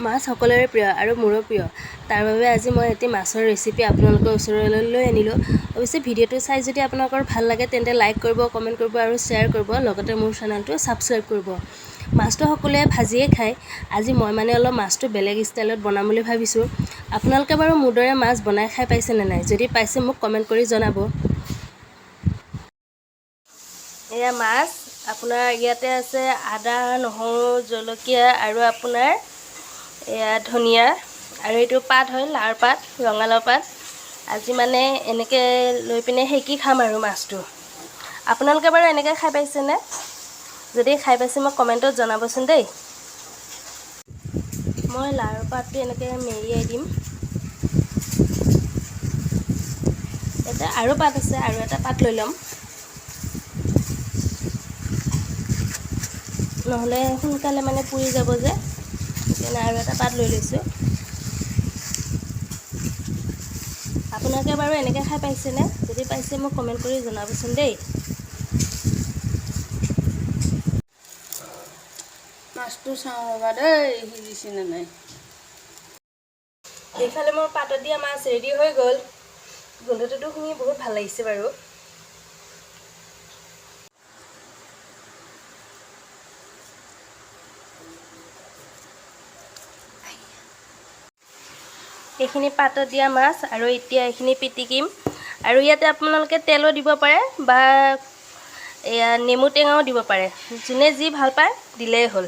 মাছ সকলোৰে প্ৰিয় আৰু মোৰো প্ৰিয়। তাৰ বাবে আজি মই এটি মাছৰ ৰেচিপি আপোনালোকৰ ওচৰলৈ লৈ আনিলোঁ। অৱশ্যে ভিডিঅ'টো চাই যদি আপোনালোকৰ ভাল লাগে তেন্তে লাইক কৰিব, কমেণ্ট কৰিব আৰু শ্বেয়াৰ কৰিব, লগতে মোৰ চেনেলটো ছাবস্ক্ৰাইব কৰিব। মাছটো সকলোৱে ভাজিয়ে খায়। আজি মই অলপ মাছটো বেলেগ ষ্টাইলত বনাম বুলি ভাবিছোঁ। আপোনালোকে বাৰু মোৰ দৰে মাছ বনাই খাই পাইছেনে নাই? যদি পাইছে মোক কমেণ্ট কৰি জনাব। এয়া মাছ, আপোনাৰ ইয়াতে আছে আদা, নহৰু, জলকীয়া আৰু আপোনাৰ এয়া ধনিয়া, আৰু এইটো পাত হয়, লাওৰ পাত, ৰঙালাও পাত। আজি এনেকৈ লৈ পিনে সেকি খাম আৰু মাছটো। আপোনালোকে বাৰু এনেকৈ খাই পাইছেনে? যদি খাই পাইছে মোক কমেণ্টত জনাবচোন দেই। মই লাওৰ পাতটো এনেকৈ মেৰিয়াই দিম। ইয়াতে আৰু পাত আছে, আৰু এটা পাত লৈ ল'ম, নহ'লে সোনকালে পুৰি যাব যে, সেইকাৰণে আৰু এটা পাত লৈ লৈছোঁ। আপোনালোকে বাৰু এনেকৈ খাই পাইছেনে? যদি পাইছে মোক কমেণ্ট কৰি জনাবচোন দেই। মাছটো চাওঁ ৰ'বা দেই, সিজিছেনে নাই। এইফালে মোৰ পাতত দিয়া মাছ ৰেডি হৈ গ'ল। গোন্ধটোতো শুনি বহুত ভাল লাগিছে বাৰু। এইখিনি পাতত দিয়া মাছ, আৰু এতিয়া এইখিনি পিটিকিম। আৰু ইয়াতে আপোনালোকে তেলো দিব পাৰে বা এয়া নেমু টেঙাও দিব পাৰে। যোনে যি ভাল পায় দিলেই হ'ল।